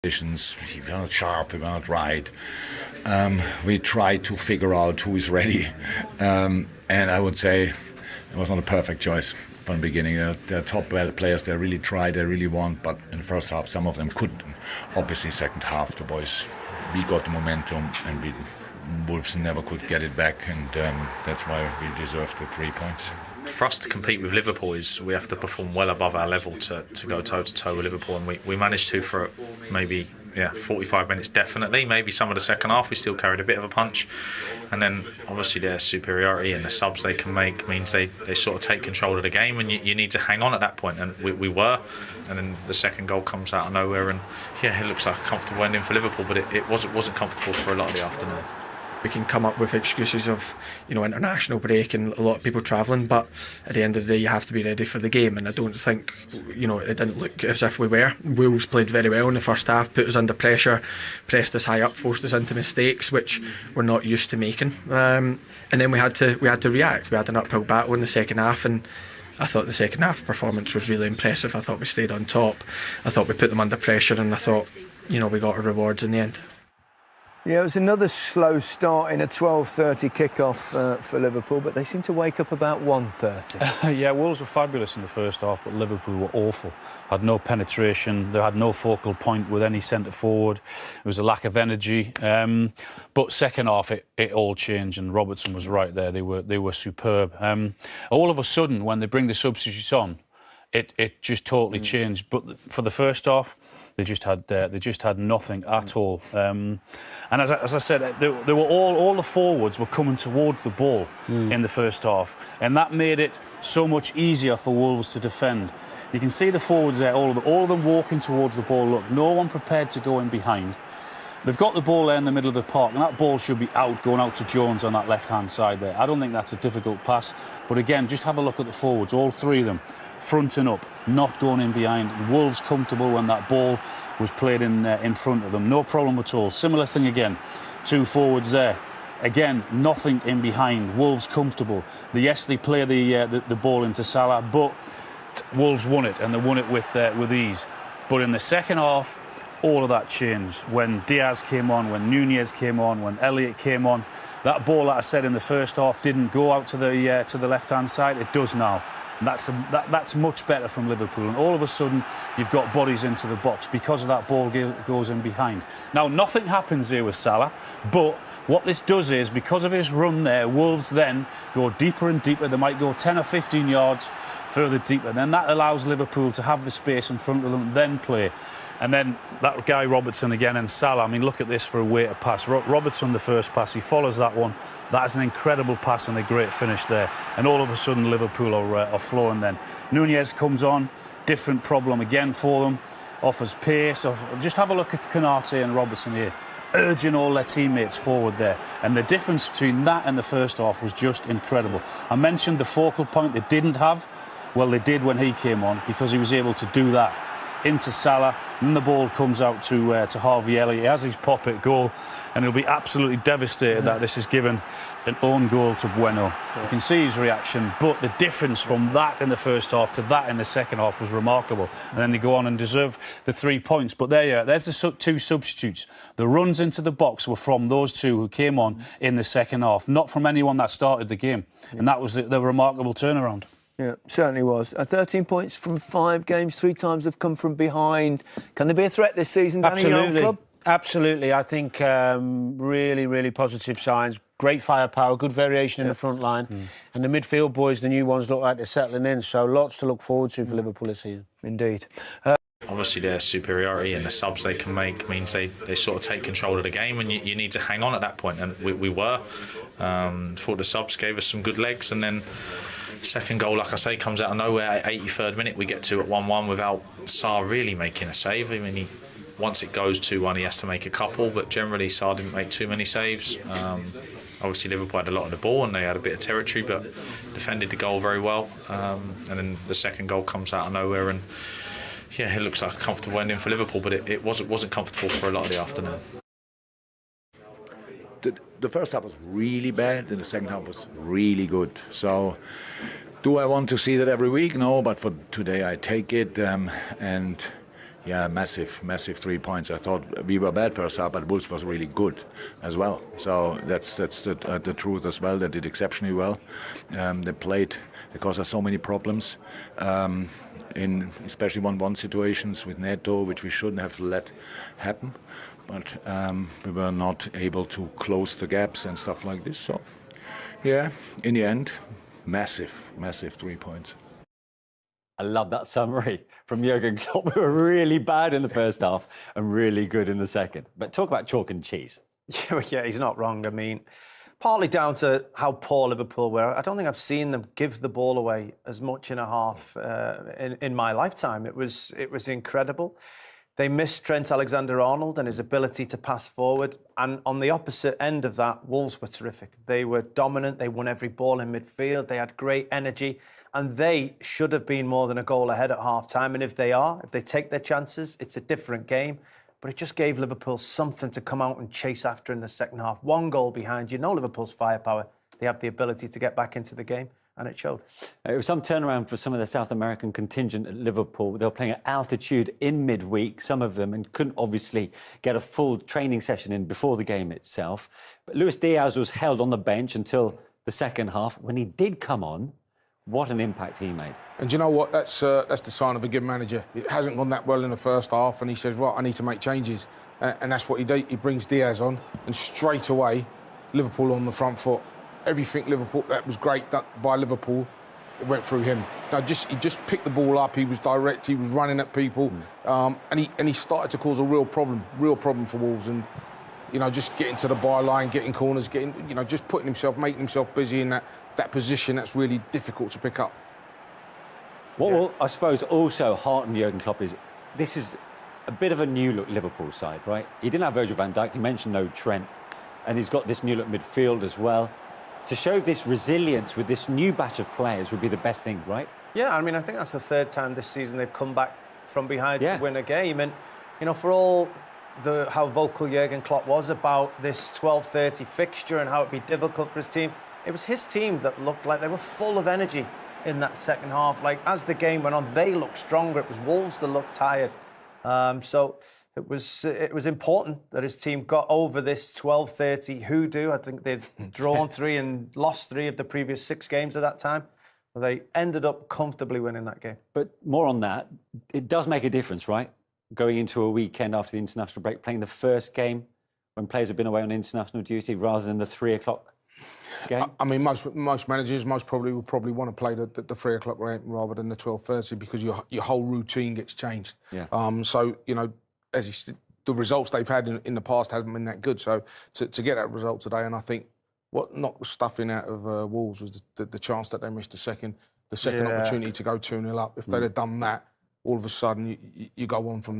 Positions. We were not sharp, we were not right. We tried to figure out who is ready, and I would say it was not a perfect choice from the beginning. They're top players, they really tried, they really want, but in the first half some of them couldn't. Obviously second half the boys, we got the momentum and Wolves never could get it back, and that's why we deserved the 3 points. For us to compete with Liverpool is we have to perform well above our level to go toe-to-toe with Liverpool, and we managed to for maybe 45 minutes definitely. Maybe some of the second half we still carried a bit of a punch, and then obviously their superiority and the subs they can make means they sort of take control of the game, and you need to hang on at that point, and we were. And then the second goal comes out of nowhere, and it looks like a comfortable ending for Liverpool, but it wasn't comfortable for a lot of the afternoon. We can come up with excuses of, international break and a lot of people travelling, but at the end of the day you have to be ready for the game, and I don't think, it didn't look as if we were. Wolves played very well in the first half, put us under pressure, pressed us high up, forced us into mistakes which we're not used to making, and then we had to react. We had an uphill battle in the second half, and I thought the second half performance was really impressive. I thought we stayed on top, I thought we put them under pressure, and I thought we got our rewards in the end. Yeah, it was another slow start in a 12:30 kick-off for Liverpool, but they seemed to wake up about 1:30. Yeah, Wolves were fabulous in the first half, but Liverpool were awful. Had no penetration, they had no focal point with any centre forward. There was a lack of energy. But second half, it all changed, and Robertson was right there. They were superb. All of a sudden, when they bring the substitutes on, it just totally changed. But for the first half, they just had nothing at all. And as I said, they were all the forwards were coming towards the ball in the first half, and that made it so much easier for Wolves to defend. You can see the forwards there, all of them walking towards the ball. Look, no one prepared to go in behind. They've got the ball there in the middle of the park, and that ball should be going out to Jones on that left-hand side there. I don't think that's a difficult pass. But again, just have a look at the forwards, all three of them, fronting up, not going in behind. Wolves comfortable when that ball was played in front of them. No problem at all. Similar thing again, two forwards there. Again, nothing in behind. Wolves comfortable. Yes, they play the ball into Salah, but Wolves won it, and they won it with ease. But in the second half, all of that changed when Diaz came on, when Nunez came on, when Elliott came on. That ball that I said in the first half didn't go out to the left-hand side. It does now. And that's much better from Liverpool. And all of a sudden, you've got bodies into the box because of that ball goes in behind. Now, nothing happens here with Salah, but what this does is, because of his run there, Wolves then go deeper and deeper. They might go 10 or 15 yards further deeper. Then that allows Liverpool to have the space in front of them and then play. And then that guy Robertson again and Salah, I mean, look at this for a way to pass. Robertson, the first pass, he follows that one. That is an incredible pass and a great finish there. And all of a sudden, Liverpool are flowing then. Nunez comes on, different problem again for them, offers pace. Just have a look at Konate and Robertson here, urging all their teammates forward there. And the difference between that and the first half was just incredible. I mentioned the focal point they didn't have. Well, they did when he came on, because he was able to do that into Salah, and the ball comes out to Harvey Elliott. He has his pop-it goal, and he'll be absolutely devastated that this is given an own goal to Bueno. You can see his reaction, but the difference from that in the first half to that in the second half was remarkable. And then they go on and deserve the 3 points. But there's the two substitutes. The runs into the box were from those two who came on in the second half, not from anyone that started the game. And that was the remarkable turnaround. Yeah, certainly was. 13 points from 5 games, 3 times they've come from behind. Can there be a threat this season, Danny, your own club? Absolutely. I think really, really positive signs. Great firepower, good variation in the front line. And the midfield boys, the new ones, look like they're settling in. So lots to look forward to for Liverpool this season. Indeed. Obviously their superiority and the subs they can make means they sort of take control of the game, and you need to hang on at that point. And we were. Thought the subs gave us some good legs, and then second goal, like I say, comes out of nowhere at 83rd minute. We get to at 1-1 without Sarr really making a save. I mean, once it goes 2-1, he has to make a couple, but generally Sarr didn't make too many saves. Obviously Liverpool had a lot of the ball and they had a bit of territory, but defended the goal very well. And then the second goal comes out of nowhere, and it looks like a comfortable ending for Liverpool, but it wasn't comfortable for a lot of the afternoon. The first half was really bad, and the second half was really good. So, do I want to see that every week? No, but for today I take it. And Yeah, massive 3 points. I thought we were bad first half, but Wolves was really good as well. So that's the truth as well. They did exceptionally well. They played because there's so many problems in especially 1-1 situations with Neto, which we shouldn't have let happen. But we were not able to close the gaps and stuff like this. So yeah, in the end, massive 3 points. I love that summary from Jurgen Klopp. We were really bad in the first half and really good in the second. But talk about chalk and cheese. Yeah, he's not wrong. I mean, partly down to how poor Liverpool were. I don't think I've seen them give the ball away as much in a half in my lifetime. It was incredible. They missed Trent Alexander-Arnold and his ability to pass forward. And on the opposite end of that, Wolves were terrific. They were dominant. They won every ball in midfield. They had great energy. And they should have been more than a goal ahead at half-time. And if they take their chances, it's a different game. But it just gave Liverpool something to come out and chase after in the second half. 1 goal behind. You know Liverpool's firepower. They have the ability to get back into the game, and it showed. It was some turnaround for some of the South American contingent at Liverpool. They were playing at altitude in midweek, some of them, and couldn't obviously get a full training session in before the game itself. But Luis Diaz was held on the bench until the second half. When he did come on, what an impact he made. And you know what? That's the sign of a good manager. It hasn't gone that well in the first half, and he says, right, I need to make changes. And that's what he did. He brings Diaz on, and straight away, Liverpool on the front foot. Everything Liverpool, that was great done by Liverpool, it went through him. Now, he just picked the ball up, he was direct, he was running at people, and he started to cause a real problem for Wolves. And, you know, just getting to the byline, getting corners, just making himself busy in that position that's really difficult to pick up. What will, I suppose, also hearten Jurgen Klopp is this is a bit of a new look Liverpool side, right? He didn't have Virgil van Dijk, he mentioned no Trent, and he's got this new look midfield as well. To show this resilience with this new batch of players would be the best thing, right? Yeah, I mean, I think that's the third time this season they've come back from behind to win a game. And, you know, for all how vocal Jurgen Klopp was about this 12:30 fixture and how it'd be difficult for his team, it was his team that looked like they were full of energy in that second half. Like, as the game went on, they looked stronger. It was Wolves that looked tired. So it was important that his team got over this 12:30 hoodoo. I think they'd drawn 3 and lost 3 of the previous 6 games at that time. But they ended up comfortably winning that game. But more on that, it does make a difference, right? Going into a weekend after the international break, playing the first game when players have been away on international duty rather than the 3 o'clock game. I mean, most managers would probably want to play the 3 o'clock game rather than the 12:30 because your whole routine gets changed. Yeah. So, you know, as you said, the results they've had in the past haven't been that good. So to get that result today, and I think what knocked the stuffing out of Wolves was the chance that they missed the second opportunity to go 2-0 up. If they'd have done that, all of a sudden you go on from